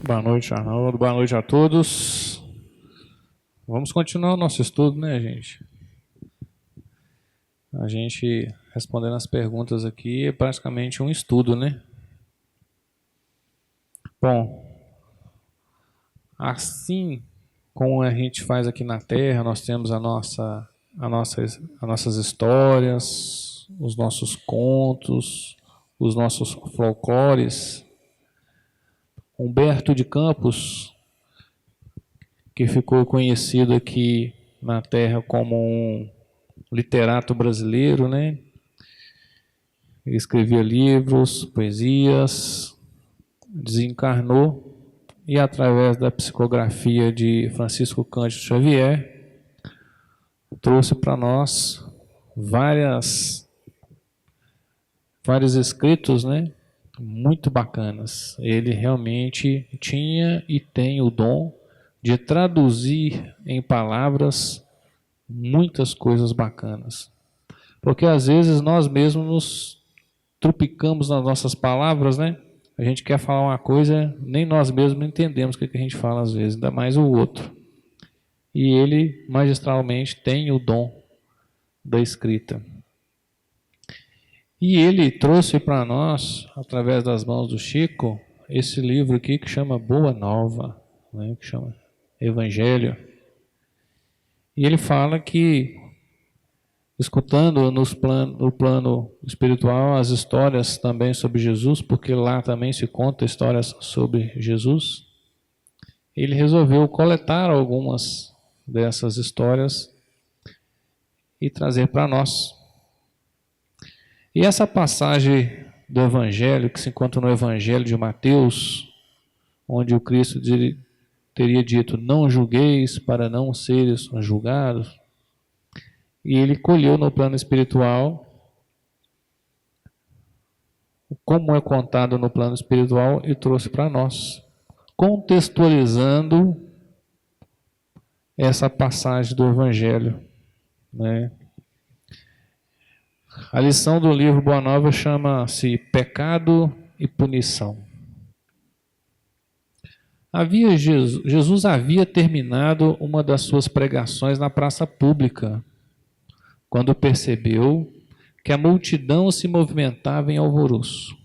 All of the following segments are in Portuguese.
Boa noite, Arnaldo. Boa noite a todos. Vamos continuar o nosso estudo, né, gente? A gente respondendo as perguntas aqui é praticamente um estudo, né? Bom, assim como a gente faz aqui na Terra, nós temos as nossas histórias, os nossos contos, os nossos folclores. Humberto de Campos, que ficou conhecido aqui na Terra como um literato brasileiro, né? Ele escrevia livros, poesias, desencarnou e através da psicografia de Francisco Cândido Xavier trouxe para nós vários escritos, né? Muito bacanas. Ele realmente tinha e tem o dom de traduzir em palavras muitas coisas bacanas. Porque às vezes nós mesmos nos trupicamos nas nossas palavras, né? A gente quer falar uma coisa, nem nós mesmos entendemos o que a gente fala às vezes, ainda mais o outro. E ele, magistralmente, tem o dom da escrita. E ele trouxe para nós, através das mãos do Chico, esse livro aqui que chama Boa Nova, né, que chama Evangelho. E ele fala que, escutando no plano espiritual as histórias também sobre Jesus, porque lá também se conta histórias sobre Jesus, ele resolveu coletar algumas dessas histórias e trazer para nós. E essa passagem do Evangelho, que se encontra no Evangelho de Mateus, onde o Cristo teria dito, não julgueis para não seres julgados, e ele colheu no plano espiritual, como é contado no plano espiritual, e trouxe para nós, contextualizando essa passagem do Evangelho, né? A lição do livro Boa Nova chama-se Pecado e Punição. Jesus havia terminado uma das suas pregações na praça pública, quando percebeu que a multidão se movimentava em alvoroço.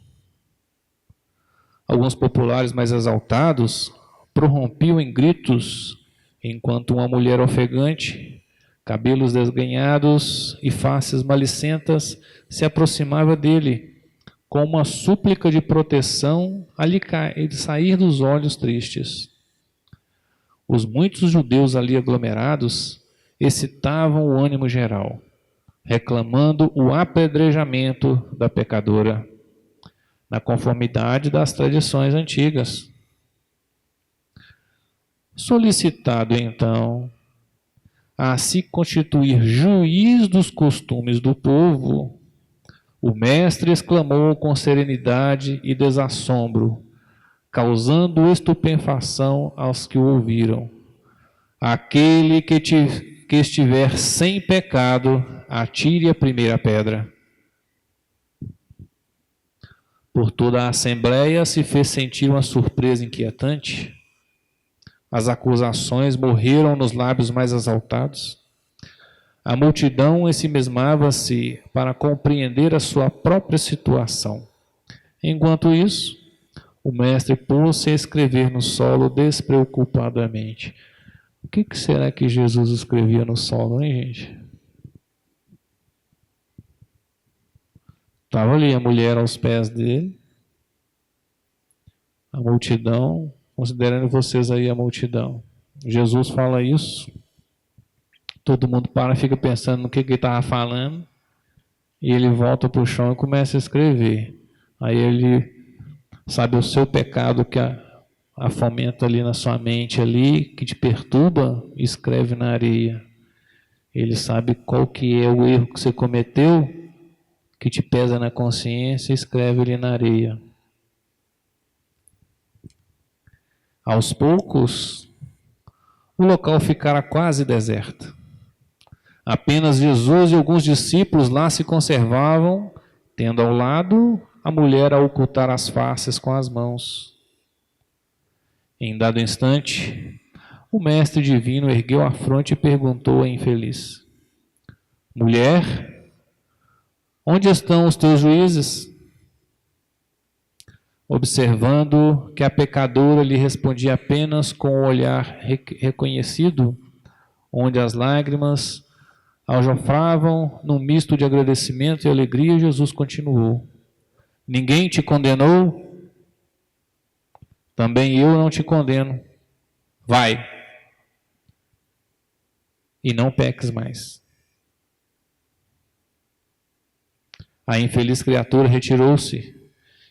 Alguns populares mais exaltados prorrompiam em gritos, enquanto uma mulher ofegante, cabelos desgrenhados e faces malicentas, se aproximava dele, com uma súplica de proteção a lhe sair dos olhos tristes. Os muitos judeus ali aglomerados excitavam o ânimo geral, reclamando o apedrejamento da pecadora, na conformidade das tradições antigas. Solicitado então a se constituir juiz dos costumes do povo, o mestre exclamou com serenidade e desassombro, causando estupefação aos que o ouviram: aquele que estiver sem pecado, atire a primeira pedra. Por toda a assembleia se fez sentir uma surpresa inquietante. As acusações morreram nos lábios mais exaltados. A multidão ensimesmava-se para compreender a sua própria situação. Enquanto isso, o mestre pôs-se a escrever no solo despreocupadamente. O que será que Jesus escrevia no solo, hein, gente? Estava ali a mulher aos pés dele, a multidão, considerando vocês aí a multidão. Jesus fala isso, todo mundo para e fica pensando no que ele estava falando, e ele volta para o chão e começa a escrever. Aí ele sabe o seu pecado que fomenta ali na sua mente, ali, que te perturba, escreve na areia. Ele sabe qual que é o erro que você cometeu, que te pesa na consciência, escreve ali na areia. Aos poucos, o local ficara quase deserto. Apenas Jesus e alguns discípulos lá se conservavam, tendo ao lado a mulher a ocultar as faces com as mãos. Em dado instante, o mestre divino ergueu a fronte e perguntou à infeliz: mulher, onde estão os teus juízes? Observando que a pecadora lhe respondia apenas com o olhar reconhecido, onde as lágrimas aljofravam num misto de agradecimento e alegria, Jesus continuou: ninguém te condenou? Também eu não te condeno. Vai, e não peques mais. A infeliz criatura retirou-se,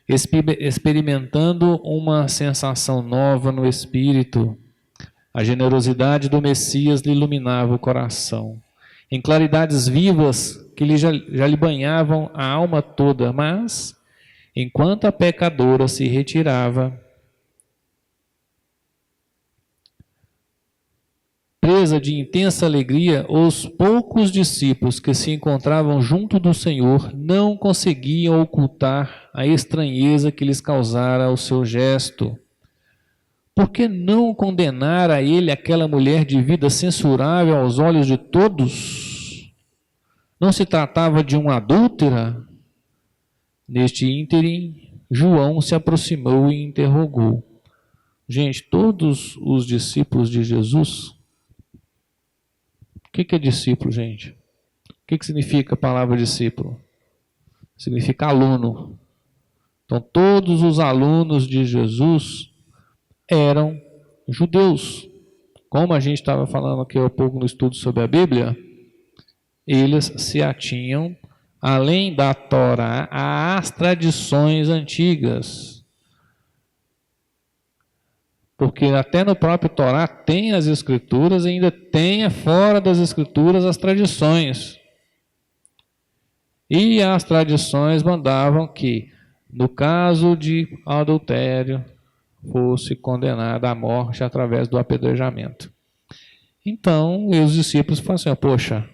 experimentando uma sensação nova no espírito. A generosidade do Messias lhe iluminava o coração, em claridades vivas que já lhe banhavam a alma toda, mas, enquanto a pecadora se retirava, presa de intensa alegria, os poucos discípulos que se encontravam junto do Senhor não conseguiam ocultar a estranheza que lhes causara o seu gesto. Por que não condenar a ele aquela mulher de vida censurável aos olhos de todos? Não se tratava de uma adúltera? Neste ínterim, João se aproximou e interrogou. Gente, todos os discípulos de Jesus... O que é discípulo, gente? O que significa a palavra discípulo? Significa aluno. Então, todos os alunos de Jesus eram judeus. Como a gente estava falando aqui há pouco no estudo sobre a Bíblia, eles se atinham, além da Torá, às tradições antigas. Porque até no próprio Torá tem as escrituras e ainda tem fora das escrituras as tradições. E as tradições mandavam que, no caso de adultério, fosse condenado à morte através do apedrejamento. Então, os discípulos falaram assim, poxa,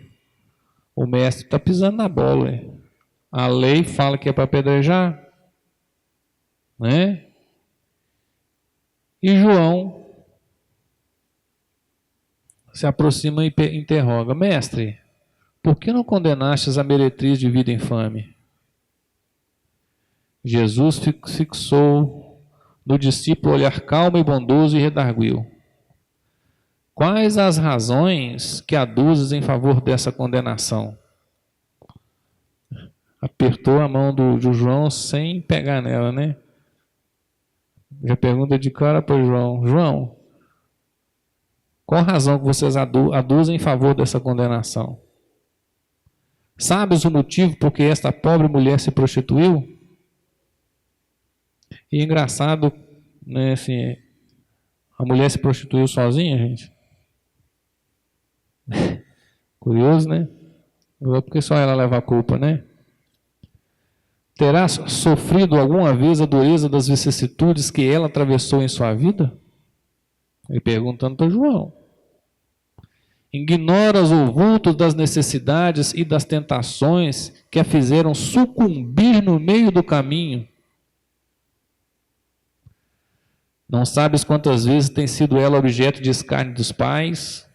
o mestre está pisando na bola. Hein? A lei fala que é para apedrejar, né? E João se aproxima e interroga, mestre, por que não condenastes a meretriz de vida infame? Jesus fixou no discípulo olhar calmo e bondoso e redarguiu. Quais as razões que aduzes em favor dessa condenação? Apertou a mão do João sem pegar nela, né? Já pergunta de cara para o João. João, qual a razão que vocês aduzem em favor dessa condenação? Sabes o motivo por que esta pobre mulher se prostituiu? E engraçado, né, assim, a mulher se prostituiu sozinha, gente? Curioso, né? Porque só ela leva a culpa, né? Terá sofrido alguma vez a dureza das vicissitudes que ela atravessou em sua vida? Ele perguntando para João. Ignoras o vulto das necessidades e das tentações que a fizeram sucumbir no meio do caminho. Não sabes quantas vezes tem sido ela objeto de escárnio dos pais,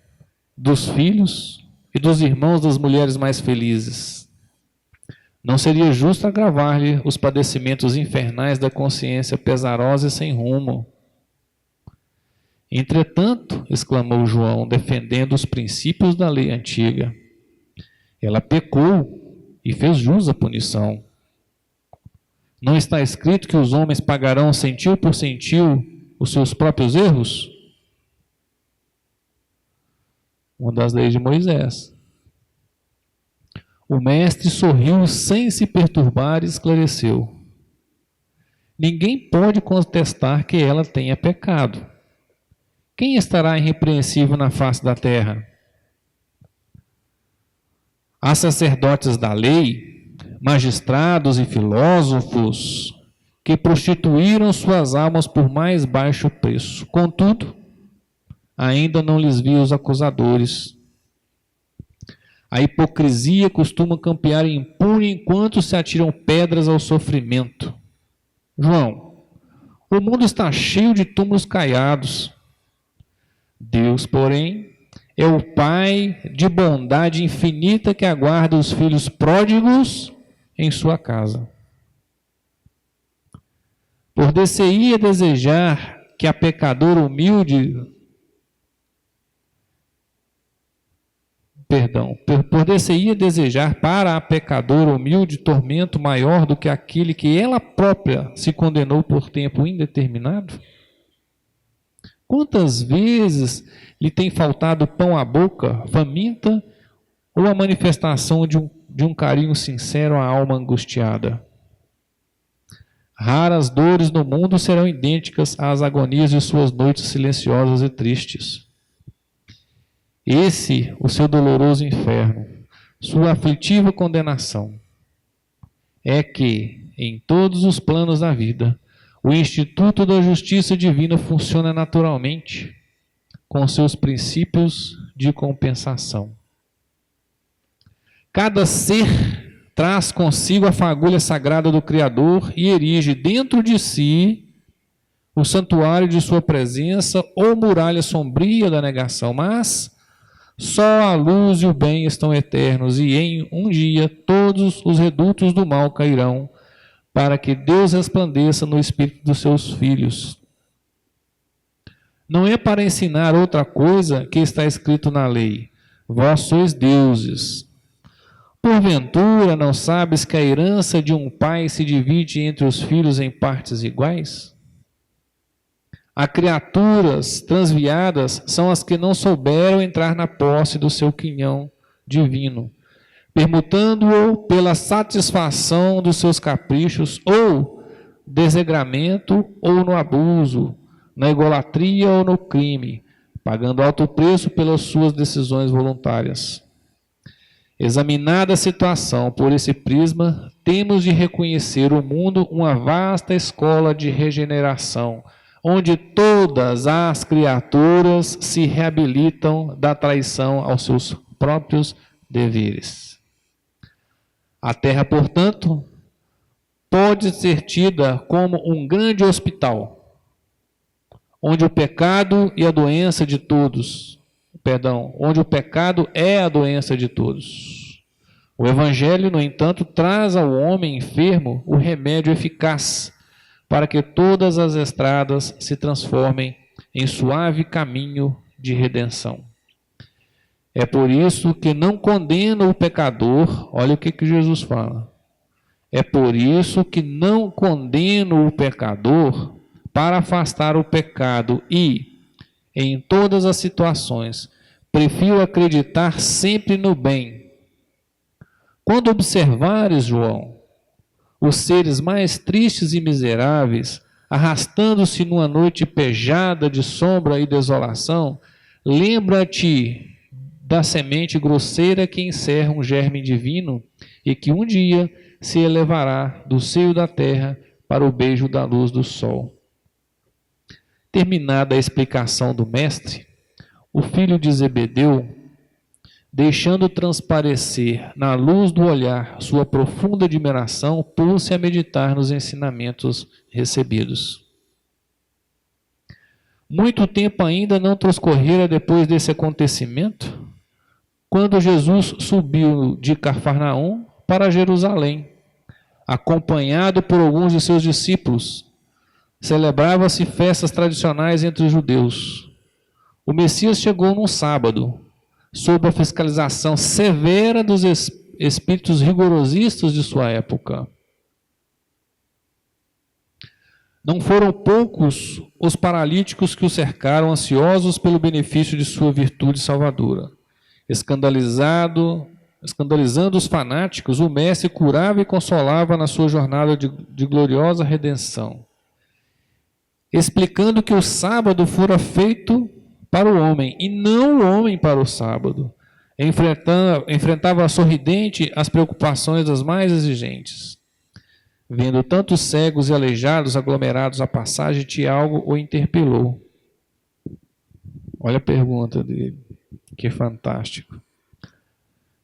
dos filhos e dos irmãos das mulheres mais felizes. Não seria justo agravar-lhe os padecimentos infernais da consciência pesarosa e sem rumo. Entretanto, exclamou João, defendendo os princípios da lei antiga, ela pecou e fez jus à punição. Não está escrito que os homens pagarão centil por centil os seus próprios erros? Uma das leis de Moisés. O mestre sorriu sem se perturbar e esclareceu. Ninguém pode contestar que ela tenha pecado. Quem estará irrepreensível na face da terra? Há sacerdotes da lei, magistrados e filósofos que prostituíram suas almas por mais baixo preço. Contudo, ainda não lhes vi os acusadores. A hipocrisia costuma campear impune enquanto se atiram pedras ao sofrimento. João, O mundo está cheio de túmulos caiados. Deus, porém, é o Pai de bondade infinita que aguarda os filhos pródigos em sua casa. Por-se-ia desejar que a pecadora humilde, por-se-ia desejar para a pecadora humilde tormento maior do que aquele que ela própria se condenou por tempo indeterminado? Quantas vezes lhe tem faltado pão à boca, faminta, ou a manifestação de um carinho sincero à alma angustiada? Raras dores no mundo serão idênticas às agonias de suas noites silenciosas e tristes. Esse, o seu doloroso inferno, sua aflitiva condenação, é que, em todos os planos da vida, o Instituto da Justiça Divina funciona naturalmente, com seus princípios de compensação. Cada ser traz consigo a fagulha sagrada do Criador e erige dentro de si o santuário de sua presença ou muralha sombria da negação, mas só a luz e o bem estão eternos, e em um dia todos os redutos do mal cairão, para que Deus resplandeça no espírito dos seus filhos. Não é para ensinar outra coisa que está escrito na lei: vós sois deuses. Porventura não sabes que a herança de um pai se divide entre os filhos em partes iguais? As criaturas transviadas são as que não souberam entrar na posse do seu quinhão divino, permutando-o pela satisfação dos seus caprichos, ou desregramento, ou no abuso, na egolatria ou no crime, pagando alto preço pelas suas decisões voluntárias. Examinada a situação por esse prisma, temos de reconhecer o mundo uma vasta escola de regeneração, onde todas as criaturas se reabilitam da traição aos seus próprios deveres. A Terra, portanto, pode ser tida como um grande hospital, onde o pecado e a doença de todos, onde o pecado é a doença de todos. O Evangelho, no entanto, traz ao homem enfermo o remédio eficaz para que todas as estradas se transformem em suave caminho de redenção. É por isso que não condena o pecador. Olha o que Jesus fala. É por isso que não condeno o pecador para afastar o pecado e, em todas as situações, prefiro acreditar sempre no bem. Quando observares, João, os seres mais tristes e miseráveis, arrastando-se numa noite pejada de sombra e desolação, lembra-te da semente grosseira que encerra um germe divino e que um dia se elevará do seio da terra para o beijo da luz do sol. Terminada a explicação do mestre, o filho de Zebedeu, deixando transparecer na luz do olhar sua profunda admiração, pôs-se a meditar nos ensinamentos recebidos. Muito tempo ainda não transcorrera depois desse acontecimento, quando Jesus subiu de Cafarnaum para Jerusalém, acompanhado por alguns de seus discípulos. Celebrava-se festas tradicionais entre os judeus. O Messias chegou num sábado, sob a fiscalização severa dos espíritos rigorosistas de sua época. Não foram poucos os paralíticos que o cercaram, ansiosos pelo benefício de sua virtude salvadora. Escandalizando os fanáticos, o mestre curava e consolava na sua jornada de gloriosa redenção, explicando que o sábado fora feito para o homem, e não o homem para o sábado. Enfrentava sorridente as preocupações das mais exigentes. Vendo tantos cegos e aleijados aglomerados à passagem, Tiago o interpelou. Olha a pergunta dele, que fantástico.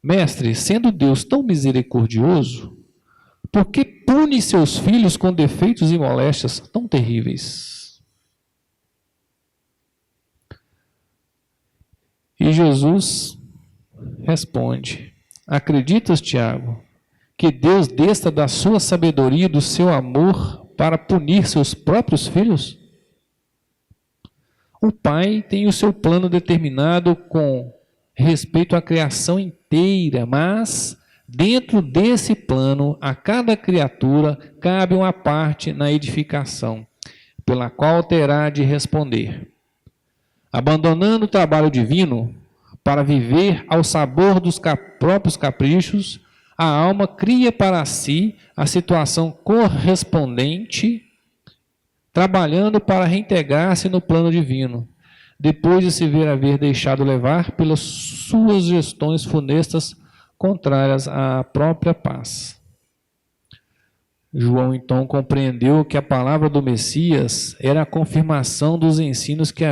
Mestre, sendo Deus tão misericordioso, por que pune seus filhos com defeitos e moléstias tão terríveis. E Jesus responde: acreditas, Tiago, que Deus desça da sua sabedoria e do seu amor para punir seus próprios filhos? O Pai tem o seu plano determinado com respeito à criação inteira, mas dentro desse plano, a cada criatura cabe uma parte na edificação, pela qual terá de responder. Abandonando o trabalho divino para viver ao sabor dos próprios caprichos, a alma cria para si a situação correspondente, trabalhando para reintegrar-se no plano divino, depois de se ver haver deixado levar pelas suas gestões funestas contrárias à própria paz. João então compreendeu que a palavra do Messias era a confirmação dos ensinos que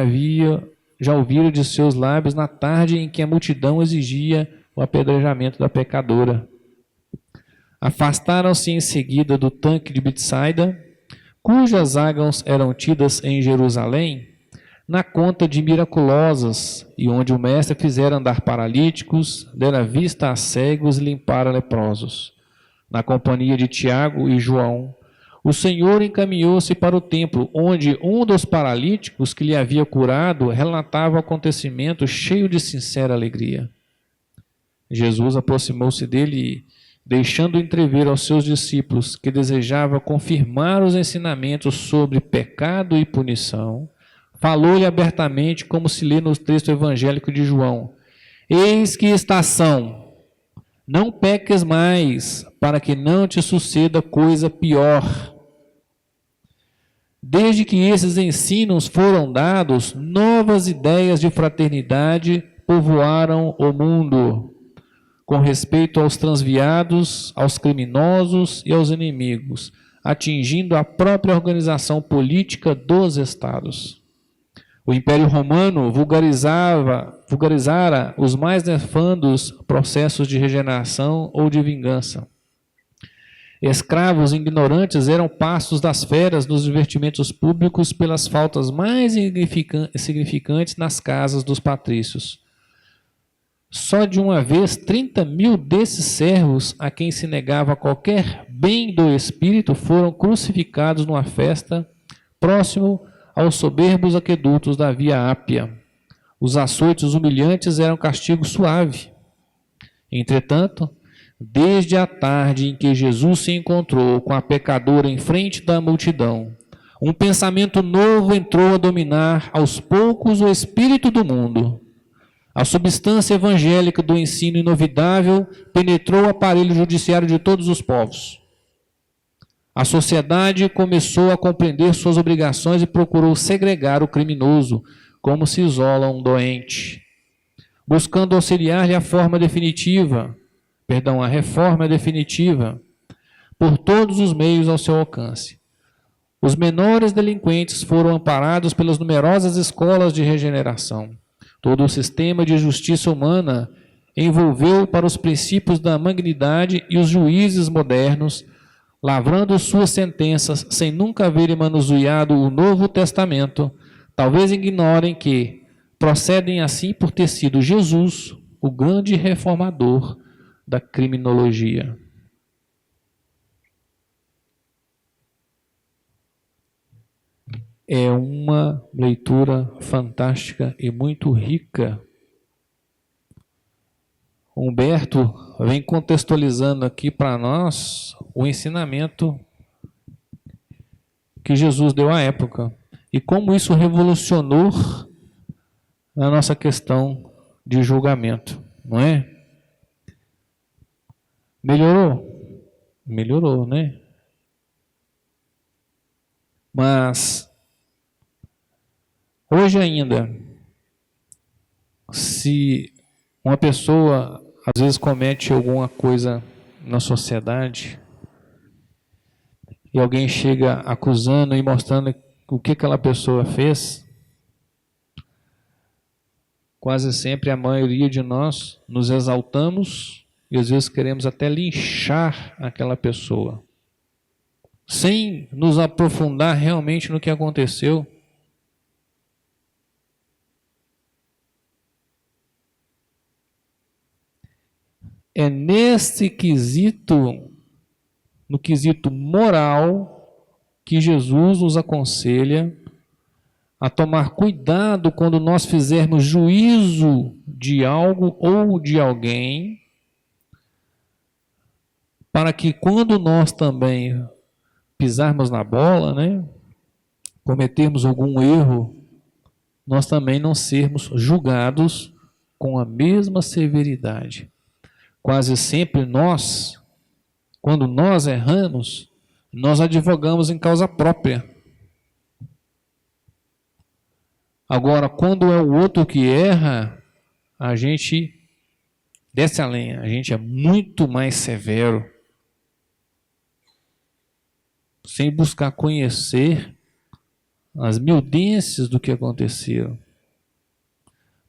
já ouvira de seus lábios na tarde em que a multidão exigia o apedrejamento da pecadora. Afastaram-se em seguida do tanque de Betsaida, cujas águas eram tidas em Jerusalém na conta de miraculosas, e onde o mestre fizera andar paralíticos, dera vista a cegos e limpara leprosos. Na companhia de Tiago e João, o Senhor encaminhou-se para o templo, onde um dos paralíticos que lhe havia curado relatava o acontecimento cheio de sincera alegria. Jesus aproximou-se dele e, deixando entrever aos seus discípulos que desejava confirmar os ensinamentos sobre pecado e punição, falou-lhe abertamente, como se lê no texto evangélico de João: eis que estação, não peques mais, para que não te suceda coisa pior. Desde que esses ensinos foram dados, novas ideias de fraternidade povoaram o mundo, com respeito aos transviados, aos criminosos e aos inimigos, atingindo a própria organização política dos estados. O Império Romano vulgarizara os mais nefandos processos de regeneração ou de vingança. Escravos ignorantes eram pastos das feras nos divertimentos públicos pelas faltas mais insignificantes nas casas dos patrícios. Só de uma vez 30.000 desses servos, a quem se negava qualquer bem do espírito, foram crucificados numa festa próximo aos soberbos aquedutos da Via Ápia. Os açoites humilhantes eram castigo suave. Entretanto, desde a tarde em que Jesus se encontrou com a pecadora em frente da multidão, um pensamento novo entrou a dominar aos poucos o espírito do mundo. A substância evangélica do ensino inovidável penetrou o aparelho judiciário de todos os povos. A sociedade começou a compreender suas obrigações e procurou segregar o criminoso, como se isola um doente, buscando auxiliar-lhe a reforma definitiva, por todos os meios ao seu alcance. Os menores delinquentes foram amparados pelas numerosas escolas de regeneração. Todo o sistema de justiça humana envolveu para os princípios da magnidade e os juízes modernos, lavrando suas sentenças sem nunca haverem manuseado o Novo Testamento, talvez ignorem que procedem assim por ter sido Jesus, o grande reformador da criminologia. É uma leitura fantástica e muito rica. Humberto vem contextualizando aqui para nós o ensinamento que Jesus deu à época e como isso revolucionou a nossa questão de julgamento, não é? Melhorou? Melhorou, né? Mas hoje ainda, se uma pessoa às vezes comete alguma coisa na sociedade e alguém chega acusando e mostrando o que aquela pessoa fez, quase sempre a maioria de nós nos exaltamos e às vezes queremos até linchar aquela pessoa. sem nos aprofundar realmente no que aconteceu. É nesse quesito, no quesito moral, que Jesus nos aconselha a tomar cuidado quando nós fizermos juízo de algo ou de alguém, para que quando nós também pisarmos na bola, né, cometermos algum erro, nós também não sermos julgados com a mesma severidade. Quase sempre nós, quando nós erramos, nós advogamos em causa própria. Agora, quando é o outro que erra, a gente desce a lenha, a gente é muito mais severo, sem buscar conhecer as miudências do que aconteceram.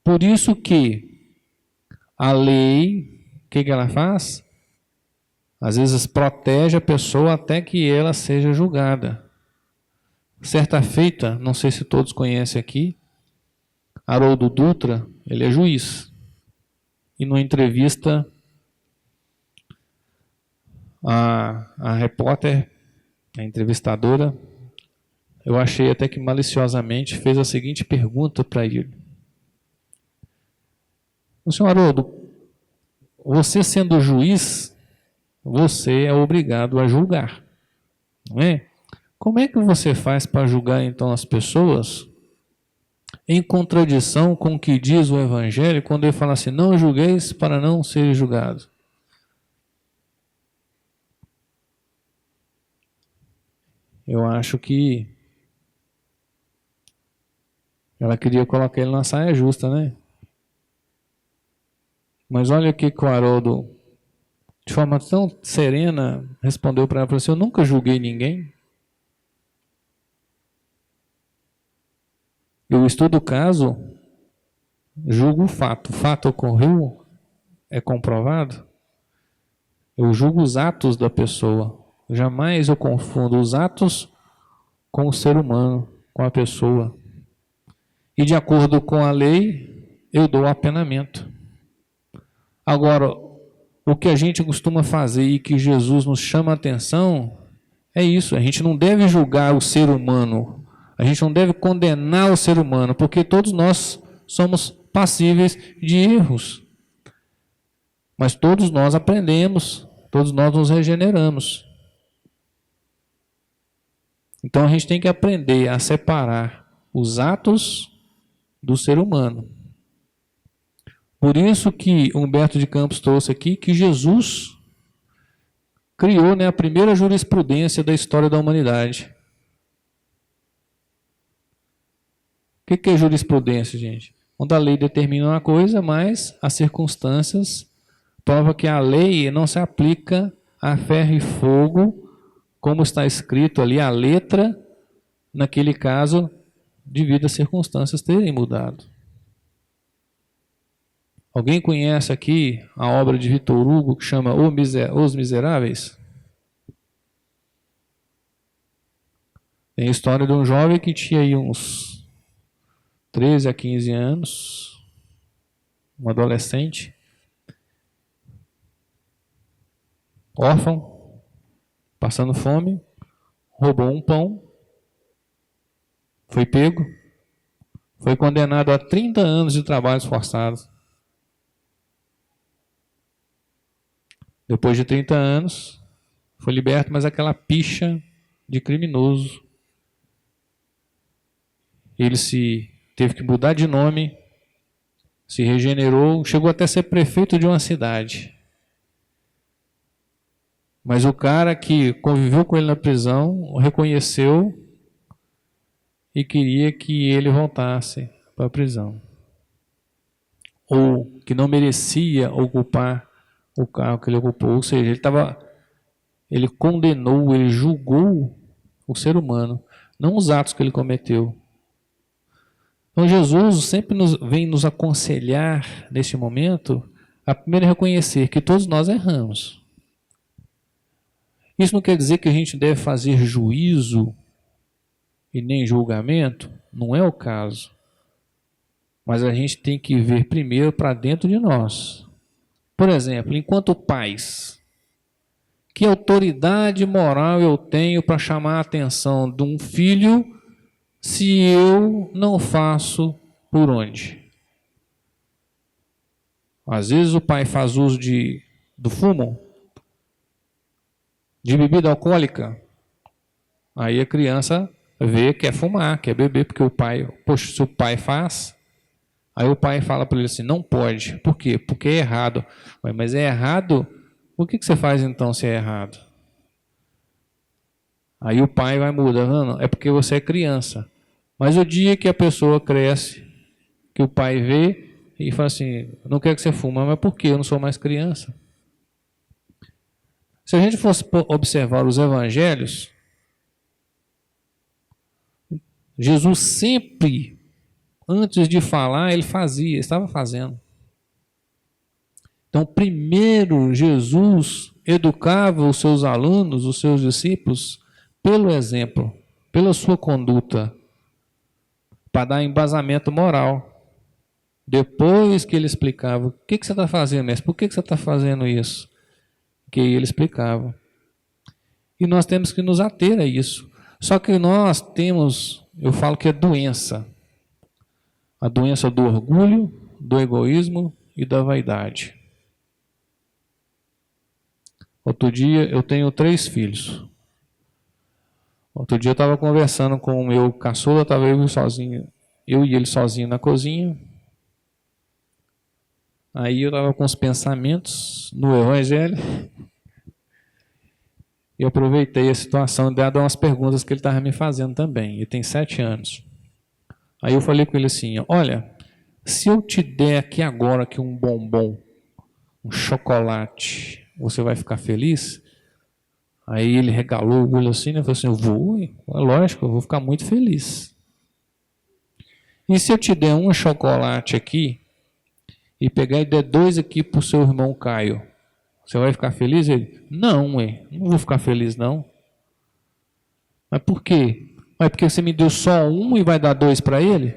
Por isso que a lei, o que ela faz? Às vezes protege a pessoa até que ela seja julgada. Certa feita, não sei se todos conhecem aqui, Haroldo Dutra, ele é juiz. E numa entrevista, a repórter, a entrevistadora, eu achei até que maliciosamente fez a seguinte pergunta para ele. O senhor Haroldo, você sendo juiz, você é obrigado a julgar, não é? Como é que você faz para julgar então as pessoas em contradição com o que diz o Evangelho, quando ele fala assim, não julgueis para não ser julgado? Eu acho que ela queria colocar ele na saia justa, né? Mas olha o que o Haroldo, de forma tão serena, respondeu para ela, falou assim, eu nunca julguei ninguém. Eu estudo o caso, julgo o fato. O fato ocorreu, é comprovado. Eu julgo os atos da pessoa. Jamais eu confundo os atos com o ser humano, com a pessoa. E de acordo com a lei, eu dou apenamento. Agora, o que a gente costuma fazer e que Jesus nos chama a atenção é isso. A gente não deve julgar o ser humano. A gente não deve condenar o ser humano, porque todos nós somos passíveis de erros. Mas todos nós aprendemos, todos nós nos regeneramos. Então a gente tem que aprender a separar os atos do ser humano. Por isso que Humberto de Campos trouxe aqui que Jesus criou, né, a primeira jurisprudência da história da humanidade. O que é jurisprudência, gente? Quando a lei determina uma coisa, mas as circunstâncias provam que a lei não se aplica a ferro e fogo, como está escrito ali, a letra, naquele caso, devido às circunstâncias terem mudado. Alguém conhece aqui a obra de Victor Hugo que chama Os Miseráveis? Tem a história de um jovem que tinha aí uns 13 a 15 anos, um adolescente, órfão, passando fome, roubou um pão, foi pego, foi condenado a 30 anos de trabalhos forçados. Depois de 30 anos, foi liberto, mas aquela picha de criminoso. Ele teve que mudar de nome, se regenerou, chegou até a ser prefeito de uma cidade. Mas o cara que conviveu com ele na prisão o reconheceu e queria que ele voltasse para a prisão. Ou que não merecia ocupar o cargo que ele ocupou. Ou seja, ele condenou, ele julgou o ser humano, não os atos que ele cometeu. Então Jesus sempre vem nos aconselhar neste momento a primeiro reconhecer que todos nós erramos. Isso não quer dizer que a gente deve fazer juízo e nem julgamento, não é o caso. Mas a gente tem que ver primeiro para dentro de nós. Por exemplo, enquanto pais, que autoridade moral eu tenho para chamar a atenção de um filho se eu não faço por onde? Às vezes o pai faz uso do fumo, de bebida alcoólica. Aí a criança vê, quer fumar, quer beber, porque o pai, poxa, se o pai faz, aí o pai fala para ele assim, não pode. Por quê? Porque é errado. Mas é errado? Por que você faz então se é errado? Aí o pai vai mudando, é porque você é criança. Mas o dia que a pessoa cresce, que o pai vê e fala assim, não quero que você fuma, mas por quê? Eu não sou mais criança. Se a gente fosse observar os evangelhos, Jesus sempre, antes de falar, ele fazia, estava fazendo. Então, primeiro, Jesus educava os seus alunos, os seus discípulos, pelo exemplo, pela sua conduta, para dar embasamento moral. Depois que ele explicava, o que você está fazendo, mestre? Por que você está fazendo isso? Que ele explicava. E nós temos que nos ater a isso. Só que nós temos, eu falo que é doença. A doença do orgulho, do egoísmo e da vaidade. Outro dia, eu tenho 3 filhos. Outro dia eu estava conversando com o meu caçula, estava eu e ele sozinho na cozinha. Aí eu estava com os pensamentos no Evangelho. E aproveitei a situação, dado umas perguntas que ele estava me fazendo também. Ele tem 7 anos. Aí eu falei com ele assim, olha, se eu te der aqui agora aqui um bombom, um chocolate, você vai ficar feliz? Aí ele regalou o olho assim, né? Falou assim, eu vou, lógico, eu vou ficar muito feliz. E se eu te der um chocolate aqui, e pegar e der 2 aqui para o seu irmão Caio, você vai ficar feliz? Ele, não vou ficar feliz não. Mas por quê? Mas porque você me deu só um e vai dar 2 para ele?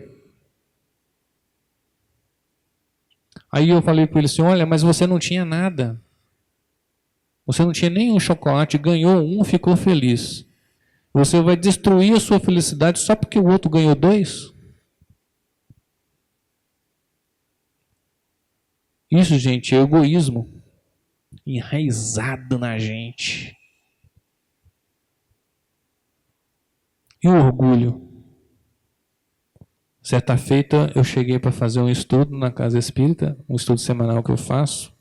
Aí eu falei para ele assim, olha, mas você não tinha nada. Você não tinha nenhum chocolate, ganhou um, ficou feliz. Você vai destruir a sua felicidade só porque o outro ganhou 2? Isso, gente, é egoísmo enraizado na gente. E o orgulho? Certa feita eu cheguei para fazer um estudo na casa espírita, um estudo semanal que eu faço.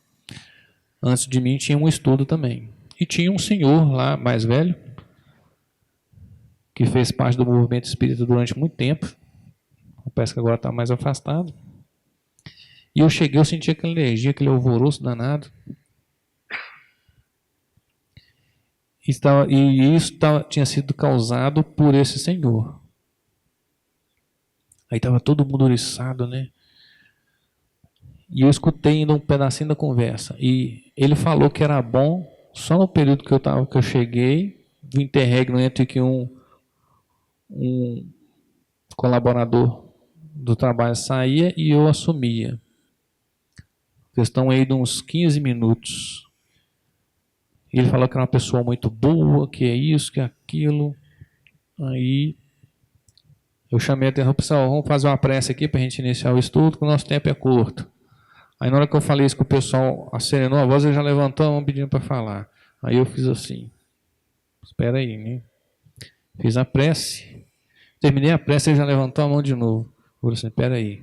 Antes de mim tinha um estudo também. E tinha um senhor lá, mais velho, que fez parte do movimento espírita durante muito tempo. Parece que agora está mais afastado. E eu cheguei, eu senti aquela energia, aquele alvoroço danado. E isso tinha sido causado por esse senhor. Aí estava todo mundo oriçado, né? E eu escutei ainda um pedacinho da conversa. E ele falou que era bom, só no período que eu cheguei, do interregno entre que um colaborador do trabalho saía e eu assumia. Questão aí de uns 15 minutos. Ele falou que era uma pessoa muito boa, que é isso, que é aquilo. Aí eu chamei a atenção, pessoal, vamos fazer uma prece aqui para a gente iniciar o estudo, que o nosso tempo é curto. Aí na hora que eu falei isso que o pessoal acerenou a voz, ele já levantou a mão pedindo para falar. Aí eu fiz assim, espera aí, né? Fiz a prece, terminei a prece, ele já levantou a mão de novo. Eu falei assim, espera aí.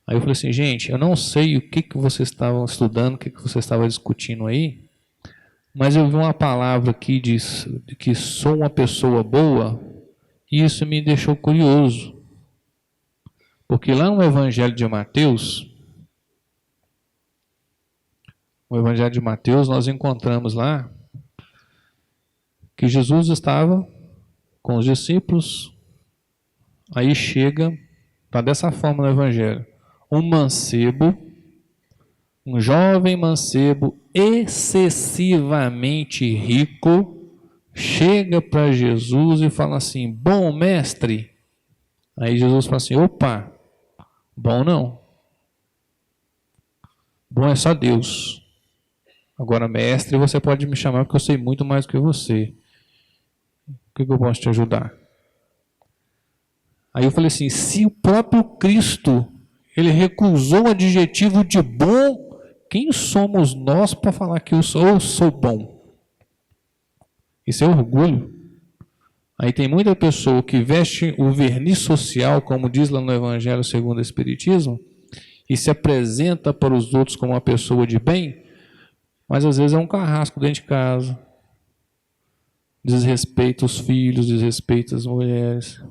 Aí eu falei assim, gente, eu não sei o que vocês estavam estudando, o que vocês estavam discutindo aí, mas eu vi uma palavra aqui de que sou uma pessoa boa, e isso me deixou curioso. Porque lá no Evangelho de Mateus, nós encontramos lá que Jesus estava com os discípulos, aí chega, está dessa forma no Evangelho, um mancebo, um jovem mancebo excessivamente rico, chega para Jesus e fala assim: bom mestre. Aí Jesus fala assim: opa, bom não. Bom é só Deus. Agora, mestre, você pode me chamar porque eu sei muito mais do que você. O que eu posso te ajudar? Aí eu falei assim: se o próprio Cristo ele recusou o adjetivo de bom, quem somos nós para falar que eu sou bom? Isso é orgulho. Aí tem muita pessoa que veste o verniz social, como diz lá no Evangelho segundo o Espiritismo, e se apresenta para os outros como uma pessoa de bem, mas às vezes é um carrasco dentro de casa. Desrespeita os filhos, desrespeita as mulheres.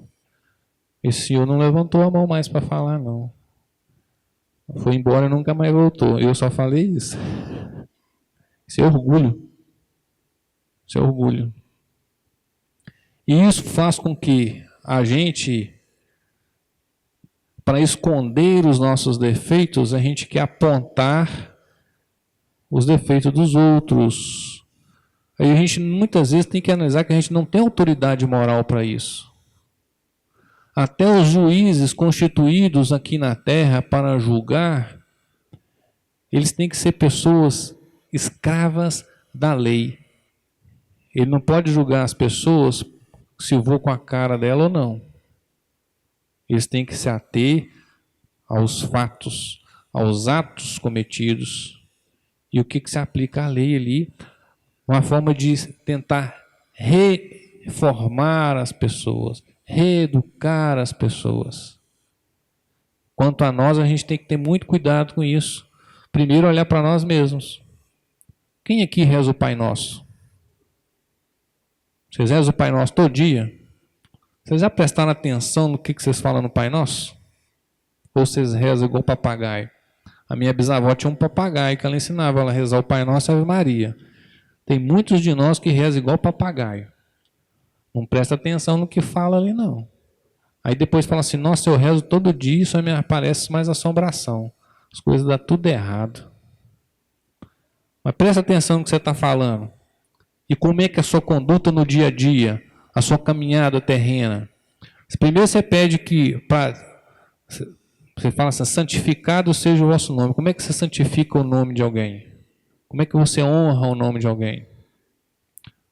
Esse senhor não levantou a mão mais para falar, não. Foi embora e nunca mais voltou. Eu só falei isso. Isso é orgulho. Isso é orgulho. E isso faz com que a gente, para esconder os nossos defeitos, a gente quer apontar os defeitos dos outros. Aí a gente muitas vezes tem que analisar que a gente não tem autoridade moral para isso. Até os juízes constituídos aqui na terra para julgar, eles têm que ser pessoas escravas da lei. Ele não pode julgar as pessoas se eu vou com a cara dela ou não. Eles têm que se ater aos fatos, aos atos cometidos. E o que se aplica à lei ali? Uma forma de tentar reformar as pessoas, reeducar as pessoas. Quanto a nós, a gente tem que ter muito cuidado com isso. Primeiro, olhar para nós mesmos. Quem aqui reza o Pai Nosso? Vocês rezam o Pai Nosso todo dia? Vocês já prestaram atenção no que vocês falam no Pai Nosso? Ou vocês rezam igual papagaio? A minha bisavó tinha um papagaio que ela ensinava ela a rezar o Pai Nosso e a Ave Maria. Tem muitos de nós que rezam igual papagaio. Não presta atenção no que fala ali, não. Aí depois fala assim: nossa, eu rezo todo dia e só me aparece mais assombração. As coisas dão tudo errado. Mas presta atenção no que você está falando. E como é que é a sua conduta no dia a dia, a sua caminhada terrena? Primeiro você pede que, você fala assim: santificado seja o vosso nome. Como é que você santifica o nome de alguém? Como é que você honra o nome de alguém?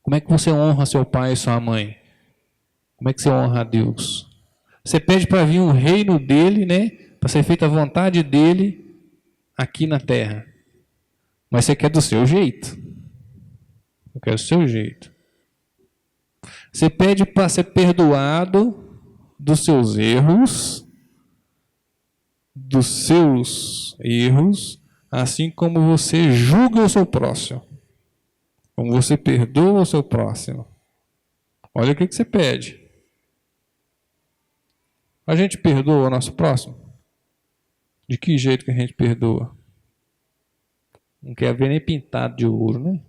Como é que você honra seu pai e sua mãe? Como é que você honra a Deus? Você pede para vir o reino dele, né? Para ser feita a vontade dele aqui na terra. Mas você quer do seu jeito. Eu quero do seu jeito. Você pede para ser perdoado dos seus erros, assim como você julga o seu próximo. Como você perdoa o seu próximo. Olha o que você pede. A gente perdoa o nosso próximo? De que jeito que a gente perdoa? Não quer ver nem pintado de ouro, né?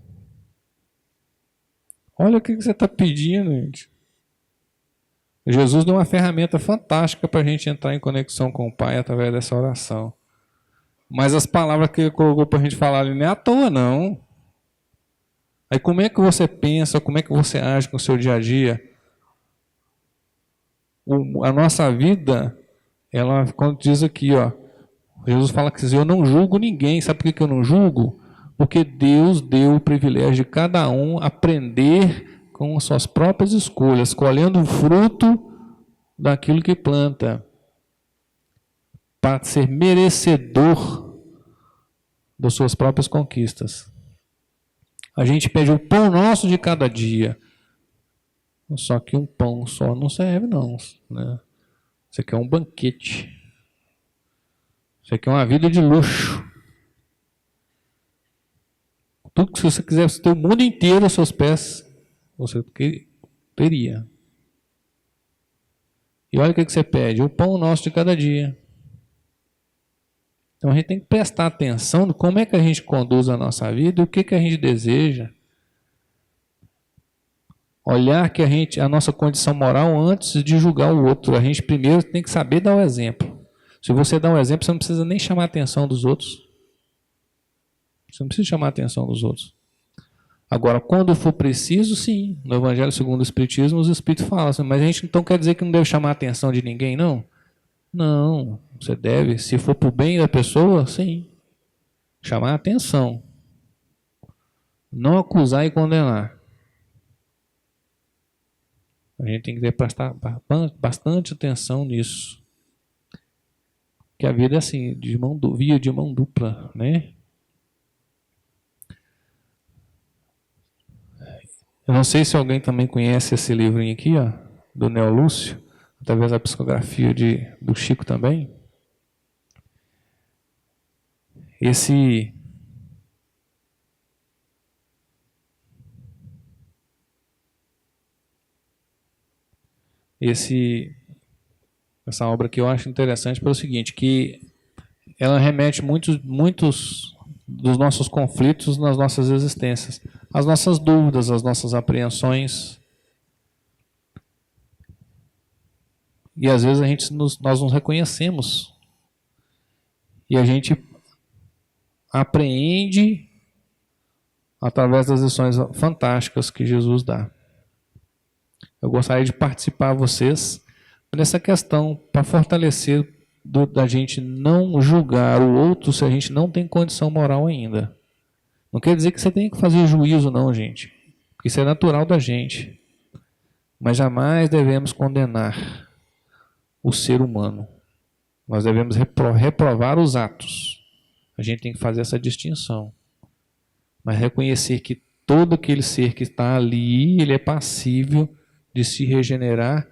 Olha o que você está pedindo, gente. Jesus deu uma ferramenta fantástica para a gente entrar em conexão com o Pai através dessa oração. Mas as palavras que ele colocou para a gente falar ali não é à toa, não. Aí como é que você pensa, como é que você age com o seu dia a dia? A nossa vida, ela, quando diz aqui, ó, Jesus fala que eu não julgo ninguém. Sabe por que eu não julgo? Porque Deus deu o privilégio de cada um aprender com as suas próprias escolhas, colhendo o fruto daquilo que planta, para ser merecedor das suas próprias conquistas. A gente pede o pão nosso de cada dia. Só que um pão só não serve, não. Né? Você quer um banquete. Você quer uma vida de luxo. Tudo que você quisesse ter o mundo inteiro aos seus pés, você teria. E olha o que você pede: o pão nosso de cada dia. Então a gente tem que prestar atenção no como é que a gente conduz a nossa vida e o que a gente deseja. Olhar que a nossa condição moral antes de julgar o outro. A gente primeiro tem que saber dar o exemplo. Se você dá um exemplo, você não precisa nem chamar a atenção dos outros. Você não precisa chamar a atenção dos outros. Agora, quando for preciso, sim. No Evangelho segundo o Espiritismo, os Espíritos falam assim, mas a gente então quer dizer que não deve chamar a atenção de ninguém, não? Não, você deve, se for para o bem da pessoa, sim. Chamar a atenção. Não acusar e condenar. A gente tem que prestar bastante atenção nisso. Porque a vida é assim, via de mão dupla, né? Eu não sei se alguém também conhece esse livrinho aqui, ó, do Neo Lúcio, através da psicografia do Chico também. Essa obra aqui eu acho interessante pelo seguinte, que ela remete muitos dos nossos conflitos nas nossas existências, as nossas dúvidas, as nossas apreensões. E às vezes nós nos reconhecemos e a gente apreende através das lições fantásticas que Jesus dá. Eu gostaria de participar vocês nessa questão para fortalecer da gente não julgar o outro se a gente não tem condição moral ainda. Não quer dizer que você tem que fazer juízo não, gente. Porque isso é natural da gente. Mas jamais devemos condenar o ser humano. Nós devemos reprovar os atos. A gente tem que fazer essa distinção. Mas reconhecer que todo aquele ser que está ali, ele é passível de se regenerar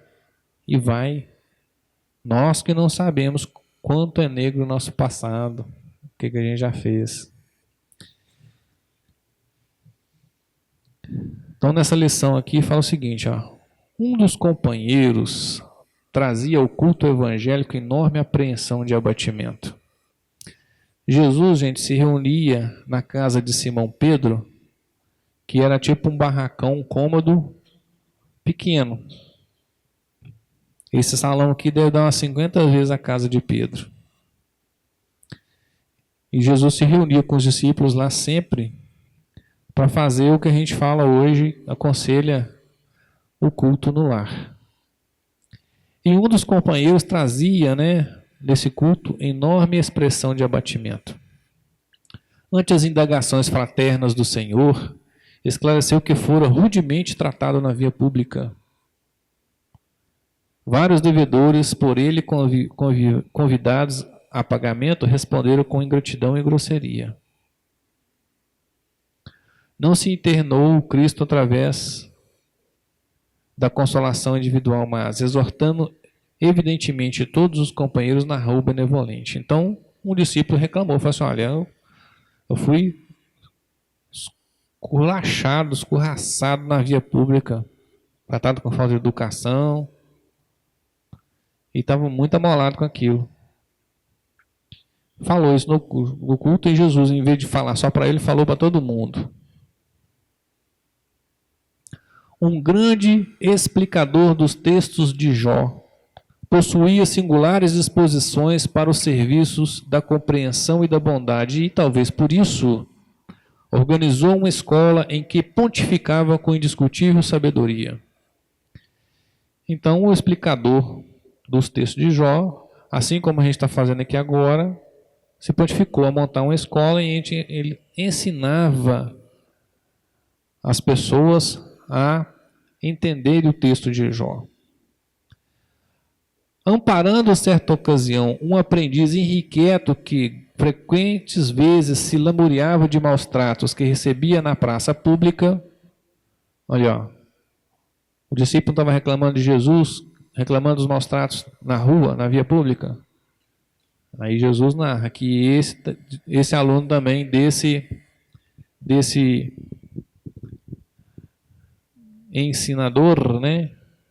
e vai. Nós que não sabemos quanto é negro o nosso passado, o que a gente já fez. Então, nessa lição aqui, fala o seguinte, ó. Um dos companheiros trazia ao culto evangélico enorme apreensão de abatimento. Jesus, gente, se reunia na casa de Simão Pedro, que era tipo um barracão, um cômodo pequeno. Esse salão aqui deve dar umas 50 vezes a casa de Pedro. E Jesus se reunia com os discípulos lá sempre para fazer o que a gente fala hoje, aconselha o culto no lar. E um dos companheiros trazia, nesse culto, enorme expressão de abatimento. Ante as indagações fraternas do Senhor, esclareceu que fora rudemente tratado na via pública. Vários devedores, por ele convidados a pagamento, responderam com ingratidão e grosseria. Não se internou o Cristo através da consolação individual, mas exortando evidentemente todos os companheiros na rua benevolente. Então, um discípulo reclamou, falou assim, olha, eu fui esculachado, escorraçado na via pública, tratado com falta de educação, e estava muito amolado com aquilo. Falou isso no culto e Jesus, em vez de falar só para ele, falou para todo mundo. Um grande explicador dos textos de Jó, possuía singulares disposições para os serviços da compreensão e da bondade e, talvez por isso, organizou uma escola em que pontificava com indiscutível sabedoria. Então, o explicador dos textos de Jó, assim como a gente está fazendo aqui agora, se pontificou a montar uma escola e ele ensinava as pessoas a entender o texto de Jó. Amparando, certa ocasião, um aprendiz irrequieto que frequentes vezes se lamuriava de maus tratos que recebia na praça pública. Olha, ó, o discípulo estava reclamando de Jesus, reclamando dos maus tratos na rua, na via pública. Aí Jesus narra que esse aluno também desse ensinador,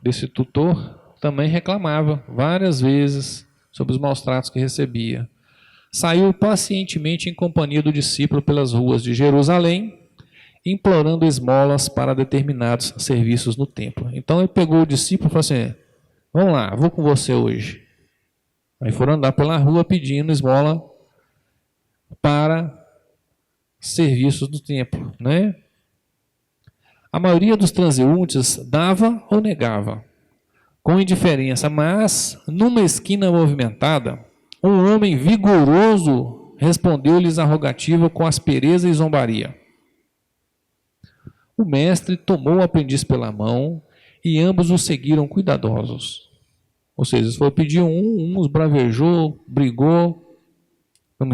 desse tutor, também reclamava várias vezes sobre os maus tratos que recebia. Saiu pacientemente em companhia do discípulo pelas ruas de Jerusalém, implorando esmolas para determinados serviços no templo. Então ele pegou o discípulo e falou assim, vamos lá, vou com você hoje. Aí foram andar pela rua pedindo esmola para serviços do templo, A maioria dos transeuntes dava ou negava, com indiferença, mas, numa esquina movimentada, um homem vigoroso respondeu-lhes a rogativa com aspereza e zombaria. O mestre tomou o aprendiz pela mão e ambos o seguiram cuidadosos. Ou seja, se for pedir um esbravejou, brigou,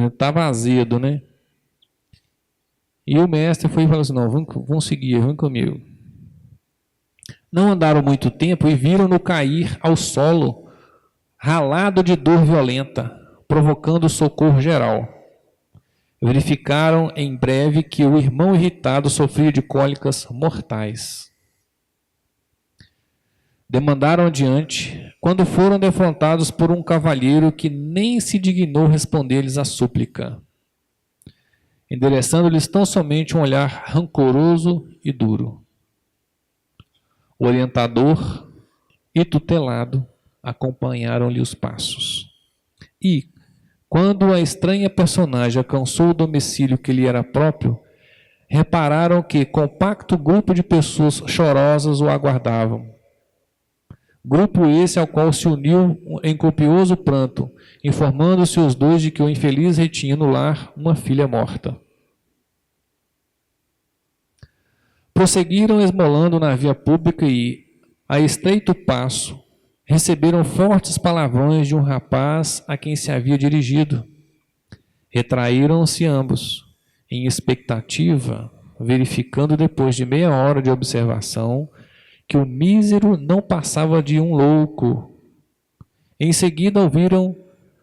estava azedo, né? E o mestre foi e falou assim, não, vamos seguir, vem comigo. Não andaram muito tempo e viram-no cair ao solo, ralado de dor violenta, provocando socorro geral. Verificaram em breve que o irmão irritado sofria de cólicas mortais. Demandaram adiante, quando foram defrontados por um cavalheiro que nem se dignou responder-lhes a súplica, endereçando-lhes tão somente um olhar rancoroso e duro. O orientador e tutelado acompanharam-lhe os passos. E, quando a estranha personagem alcançou o domicílio que lhe era próprio, repararam que compacto grupo de pessoas chorosas o aguardavam. Grupo esse ao qual se uniu em copioso pranto, informando-se os dois de que o infeliz retinha no lar uma filha morta. Prosseguiram esmolando na via pública e, a estreito passo, receberam fortes palavrões de um rapaz a quem se havia dirigido. Retraíram-se ambos, em expectativa, verificando depois de meia hora de observação que o mísero não passava de um louco. Em seguida ouviram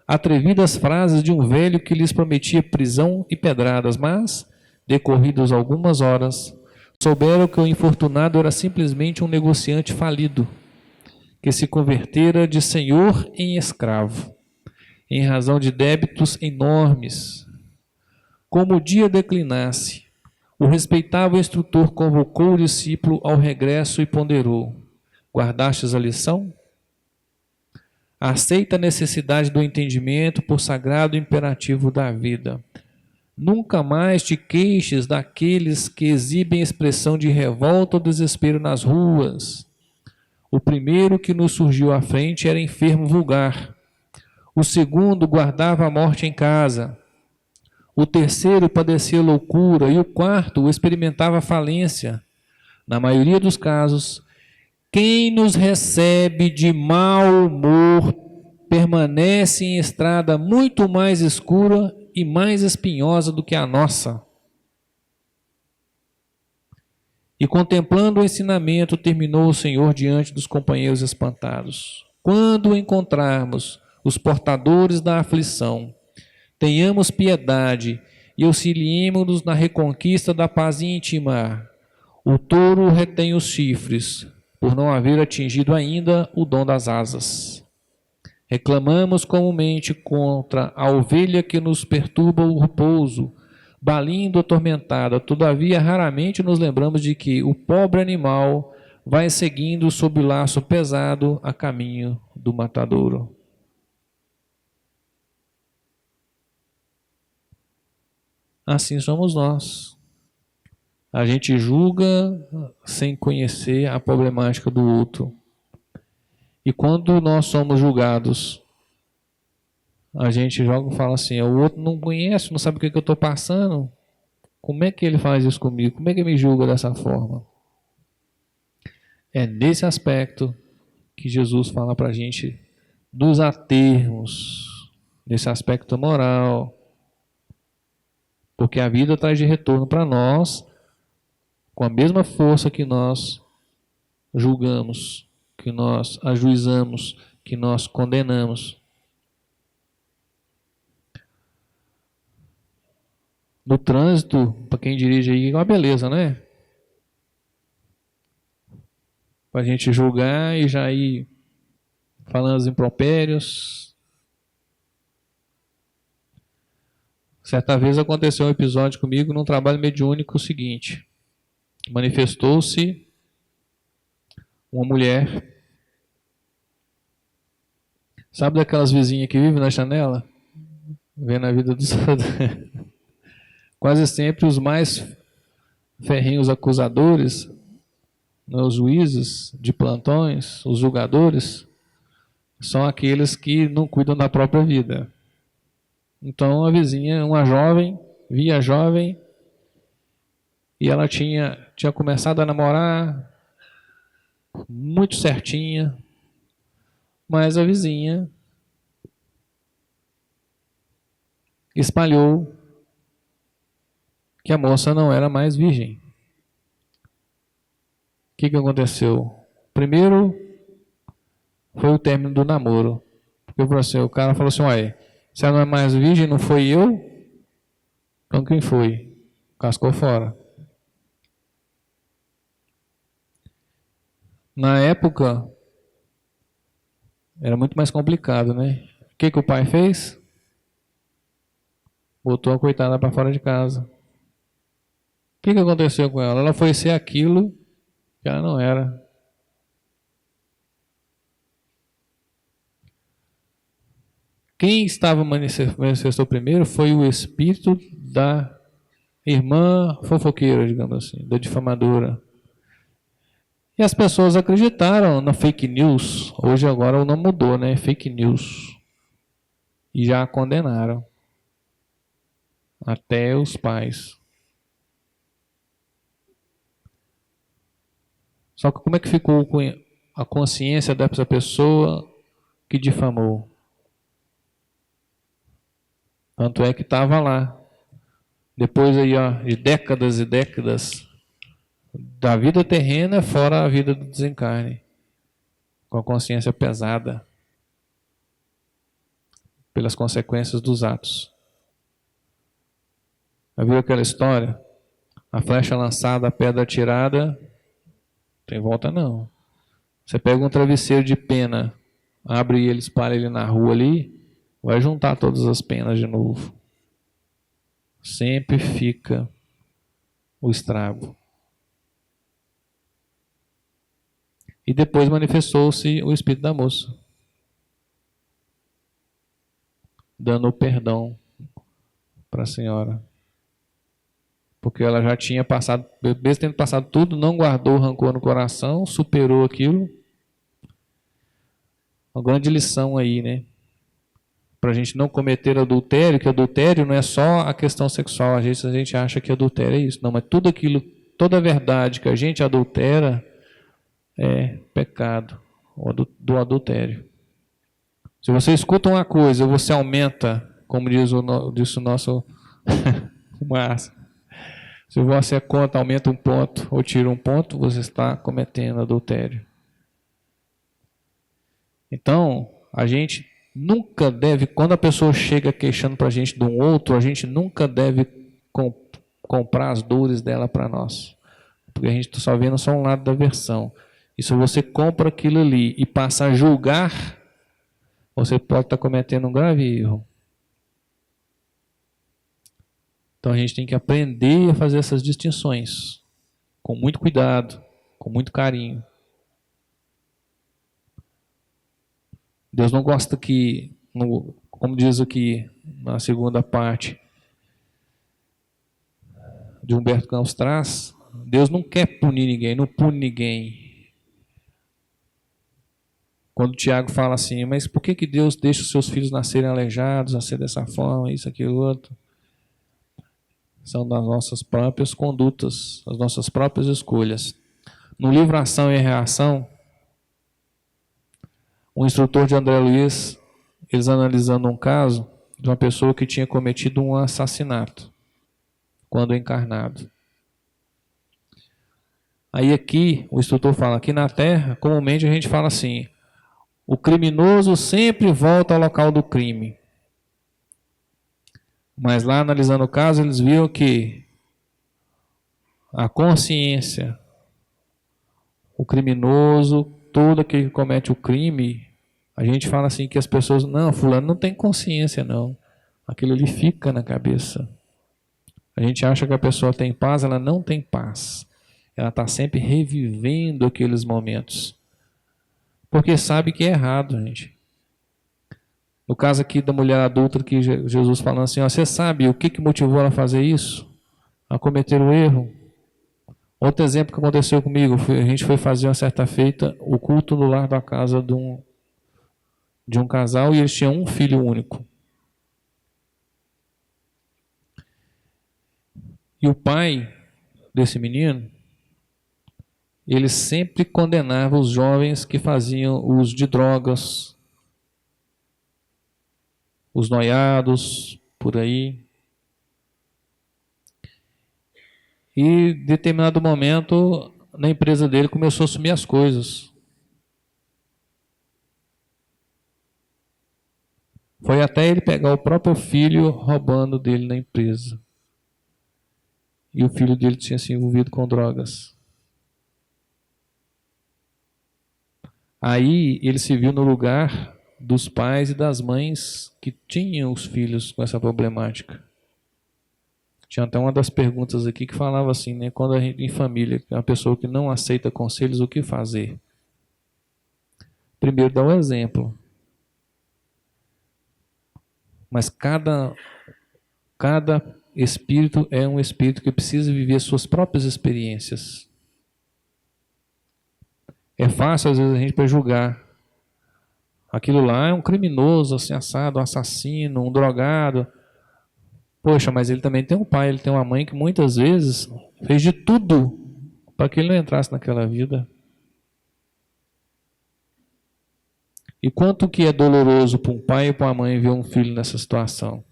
atrevidas frases de um velho que lhes prometia prisão e pedradas, mas, decorridas algumas horas, souberam que o infortunado era simplesmente um negociante falido, que se convertera de senhor em escravo, em razão de débitos enormes. Como o dia declinasse, o respeitável instrutor convocou o discípulo ao regresso e ponderou: guardastes a lição? Aceita a necessidade do entendimento por sagrado imperativo da vida. Nunca mais te queixes daqueles que exibem expressão de revolta ou desespero nas ruas. O primeiro que nos surgiu à frente era enfermo vulgar. O segundo guardava a morte em casa. O terceiro padecia loucura e o quarto experimentava falência. Na maioria dos casos, quem nos recebe de mau humor permanece em estrada muito mais escura e mais espinhosa do que a nossa. E contemplando o ensinamento, terminou o Senhor diante dos companheiros espantados. Quando encontrarmos os portadores da aflição, tenhamos piedade e auxiliemo-nos na reconquista da paz íntima. O touro retém os chifres, por não haver atingido ainda o dom das asas. Reclamamos comumente contra a ovelha que nos perturba o repouso, balindo atormentada. Todavia, raramente nos lembramos de que o pobre animal vai seguindo sob o laço pesado a caminho do matadouro. Assim somos nós. A gente julga sem conhecer a problemática do outro. E quando nós somos julgados, a gente joga e fala assim, o outro não conhece, não sabe o que eu estou passando. Como é que ele faz isso comigo? Como é que ele me julga dessa forma? É nesse aspecto que Jesus fala para a gente nos atermos, nesse aspecto moral. Porque a vida traz de retorno para nós com a mesma força que nós julgamos, que nós ajuizamos, que nós condenamos. No trânsito, para quem dirige aí, é uma beleza, né? Para a gente julgar e já ir falando os impropérios. Certa vez aconteceu um episódio comigo num trabalho mediúnico o seguinte. Manifestou-se uma mulher. Sabe daquelas vizinhas que vivem na janela? Vendo a vida dos outros. Quase sempre os mais ferrenhos acusadores Os juízes de plantões, os julgadores, são aqueles que não cuidam da própria vida. Então a vizinha, uma jovem, via a jovem, e ela tinha começado a namorar, muito certinha, mas a vizinha espalhou que a moça não era mais virgem. O que aconteceu? Primeiro foi o término do namoro. Porque o cara falou assim, ué, se ela não é mais virgem, não foi eu? Então quem foi? Cascou fora. Na época, era muito mais complicado, né? O que o pai fez? Botou a coitada para fora de casa. O que aconteceu com ela? Ela foi ser aquilo que ela não era. Quem manifestou primeiro foi o espírito da irmã fofoqueira, digamos assim, da difamadora. E as pessoas acreditaram na fake news. Hoje agora o nome mudou, né? Fake news. E já a condenaram. Até os pais. Só que como é que ficou a consciência dessa pessoa que difamou? Tanto é que estava lá. Depois aí, ó, de décadas e décadas da vida terrena, fora a vida do desencarne. Com a consciência pesada. Pelas consequências dos atos. Já viu aquela história? A flecha lançada, a pedra atirada, não tem volta não. Você pega um travesseiro de pena, abre ele, espalha ele na rua ali, vai juntar todas as penas de novo. Sempre fica o estrago. E depois manifestou-se o espírito da moça, dando o perdão para a senhora. Porque ela já tinha passado, mesmo tendo passado tudo, não guardou rancor no coração, superou aquilo. Uma grande lição aí, né? Para a gente não cometer adultério, que adultério não é só a questão sexual. Às vezes a gente acha que adultério é isso. Não, mas tudo aquilo, toda a verdade que a gente adultera é pecado do adultério. Se você escuta uma coisa, você aumenta, como diz o nosso Márcio. Se você conta, aumenta um ponto ou tira um ponto, você está cometendo adultério. Então, a gente nunca deve, quando a pessoa chega queixando para a gente de um outro, a gente nunca deve comprar as dores dela para nós. Porque a gente está só vendo só um lado da versão. E se você compra aquilo ali e passa a julgar, você pode estar cometendo um grave erro. Então a gente tem que aprender a fazer essas distinções, com muito cuidado, com muito carinho. Deus não gosta que, como diz aqui na segunda parte de Humberto Campos traz, Deus não quer punir ninguém, não pune ninguém. Quando o Tiago fala assim, mas por que Deus deixa os seus filhos nascerem aleijados, nascer dessa forma, isso, aquilo, outro? São das nossas próprias condutas, das nossas próprias escolhas. No livro Ação e Reação, um instrutor de André Luiz, eles analisando um caso de uma pessoa que tinha cometido um assassinato, quando encarnado. Aí aqui, o instrutor fala, aqui na Terra, comumente a gente fala assim, o criminoso sempre volta ao local do crime. Mas lá, analisando o caso, eles viram que a consciência, o criminoso, todo aquele que comete o crime, a gente fala assim que as pessoas, não, fulano não tem consciência não. Aquilo ali fica na cabeça. A gente acha que a pessoa tem paz, ela não tem paz. Ela está sempre revivendo aqueles momentos. Porque sabe que é errado, gente. No caso aqui da mulher adulta, que Jesus falando assim, ó, você sabe o que motivou ela a fazer isso? A cometer o erro? Outro exemplo que aconteceu comigo, a gente foi fazer uma certa feita o culto no lar da casa de um casal e eles tinham um filho único. E o pai desse menino, ele sempre condenava os jovens que faziam uso de drogas, os noiados, por aí. E em determinado momento, na empresa dele começou a sumir as coisas. Foi até ele pegar o próprio filho roubando dele na empresa. E o filho dele tinha se envolvido com drogas. Aí ele se viu no lugar dos pais e das mães que tinham os filhos com essa problemática. Tinha até uma das perguntas aqui que falava assim, né? Quando a gente em família, uma pessoa que não aceita conselhos, o que fazer? Primeiro dá um exemplo. Mas cada espírito é um espírito que precisa viver suas próprias experiências. É fácil, às vezes, a gente para julgar. Aquilo lá é um criminoso, assim, assado, um assassino, um drogado. Poxa, mas ele também tem um pai, ele tem uma mãe que muitas vezes fez de tudo para que ele não entrasse naquela vida. E quanto que é doloroso para um pai e para uma mãe ver um filho nessa situação?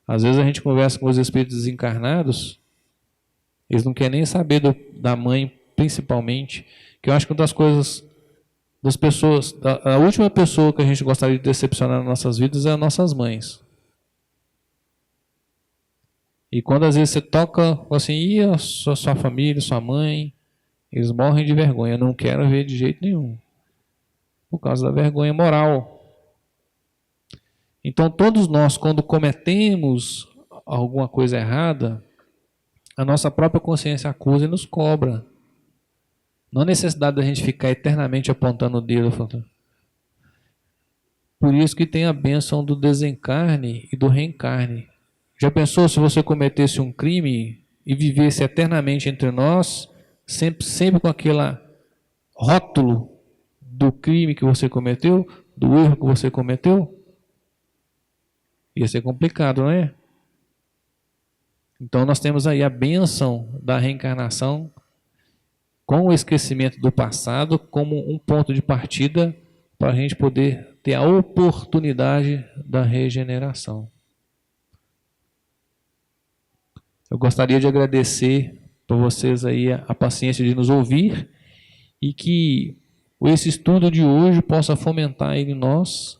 Às vezes a gente conversa com os espíritos desencarnados, eles não querem nem saber da mãe, principalmente, que eu acho que uma das coisas das pessoas, a última pessoa que a gente gostaria de decepcionar nas nossas vidas é as nossas mães. E quando às vezes você toca assim, e a sua família, sua mãe, eles morrem de vergonha, não quero ver de jeito nenhum. Por causa da vergonha moral. Então todos nós, quando cometemos alguma coisa errada, a nossa própria consciência acusa e nos cobra. Não há necessidade da gente ficar eternamente apontando o dedo. Por isso que tem a bênção do desencarne e do reencarne. Já pensou se você cometesse um crime e vivesse eternamente entre nós, sempre com aquele rótulo do crime que você cometeu, do erro que você cometeu? Ia ser complicado, não é? Então nós temos aí a bênção da reencarnação com o esquecimento do passado como um ponto de partida para a gente poder ter a oportunidade da regeneração. Eu gostaria de agradecer para vocês aí a paciência de nos ouvir e que esse estudo de hoje possa fomentar em nós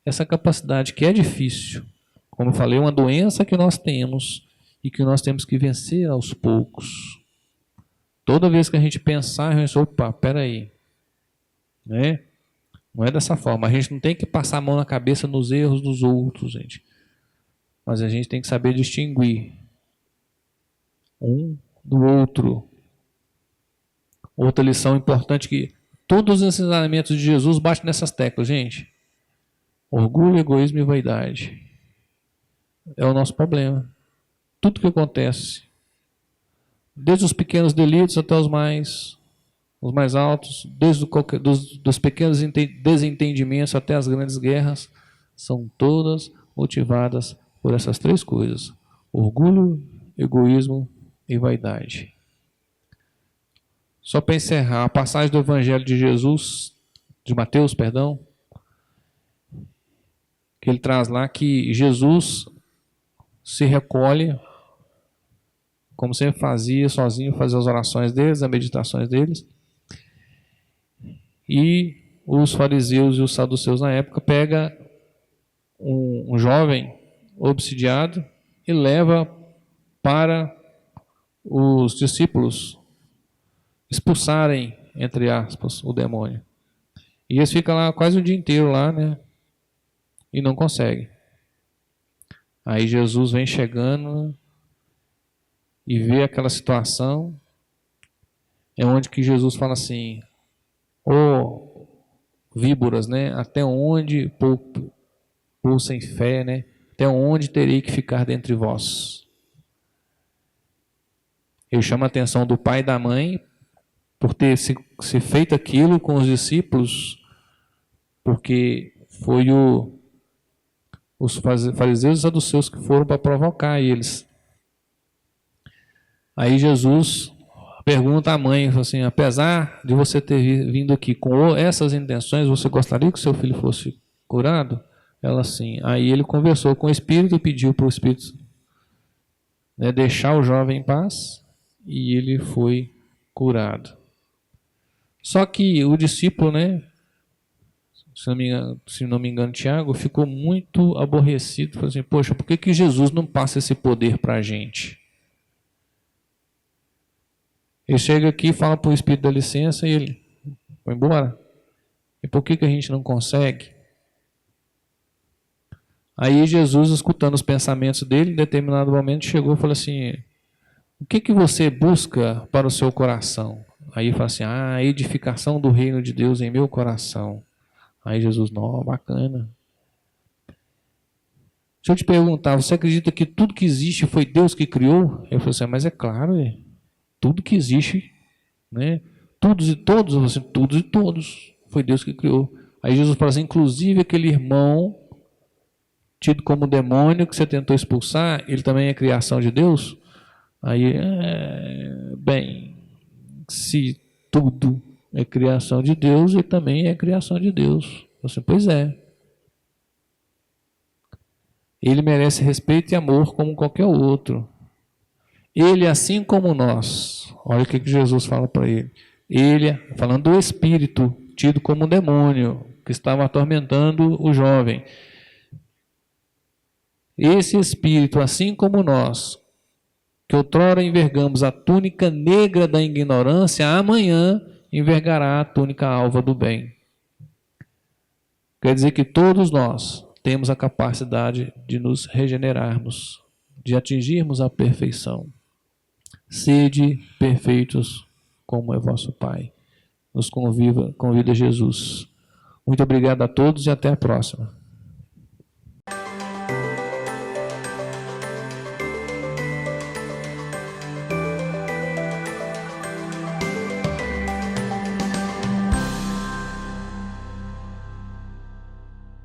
essa capacidade que é difícil. Como eu falei, uma doença que nós temos e que nós temos que vencer aos poucos. Toda vez que a gente pensar, a gente opa, peraí, né? Não é dessa forma. A gente não tem que passar a mão na cabeça nos erros dos outros, gente. Mas a gente tem que saber distinguir um do outro. Outra lição importante que todos os ensinamentos de Jesus batem nessas teclas, gente. Orgulho, egoísmo e vaidade. É o nosso problema. Tudo que acontece, desde os pequenos delitos até os mais altos, desde dos pequenos desentendimentos até as grandes guerras, são todas motivadas por essas três coisas: orgulho, egoísmo e vaidade. Só para encerrar, a passagem do Evangelho de Jesus, de Mateus, perdão, que ele traz lá que Jesus se recolhe, como sempre fazia, sozinho, fazia as orações deles, as meditações deles, e os fariseus e os saduceus na época pegam um jovem obsidiado e leva para os discípulos expulsarem, entre aspas, o demônio. E eles ficam lá quase o dia inteiro lá, né? E não conseguem. Aí Jesus vem chegando e vê aquela situação, é onde que Jesus fala assim: ô víboras, né? Até onde, por sem fé, né? Até onde terei que ficar dentre vós? Ele chama a atenção do pai e da mãe por ter se feito aquilo com os discípulos, porque foi os fariseus e saduceus que foram para provocar eles. Aí Jesus pergunta à mãe, assim, apesar de você ter vindo aqui com essas intenções, você gostaria que seu filho fosse curado? Ela sim. Aí ele conversou com o Espírito e pediu para o Espírito, né, deixar o jovem em paz, e ele foi curado. Só que o discípulo, né, se não me engano, Tiago, ficou muito aborrecido. Falou assim, poxa, por que Jesus não passa esse poder para a gente? Ele chega aqui, fala para o Espírito da licença e ele vai embora. E por que a gente não consegue? Aí Jesus, escutando os pensamentos dele, em determinado momento chegou e falou assim, o que você busca para o seu coração? Aí ele fala assim, a edificação do reino de Deus em meu coração. Aí Jesus, não, bacana. Se eu te perguntar, você acredita que tudo que existe foi Deus que criou? Eu falei assim, mas é claro, tudo que existe, né? Todos e todos, eu falei assim, todos e todos, foi Deus que criou. Aí Jesus fala assim, inclusive aquele irmão tido como demônio que você tentou expulsar, ele também é criação de Deus? Aí, bem, se tudo é criação de Deus, ele também é criação de Deus. Assim, pois é. Ele merece respeito e amor como qualquer outro. Ele, assim como nós, olha o que Jesus fala para ele. Ele, falando do espírito, tido como um demônio, que estava atormentando o jovem. Esse espírito, assim como nós, que outrora envergamos a túnica negra da ignorância, amanhã envergará a túnica alva do bem. Quer dizer que todos nós temos a capacidade de nos regenerarmos, de atingirmos a perfeição. Sede perfeitos como é vosso Pai. Nos convida Jesus. Muito obrigado a todos e até a próxima.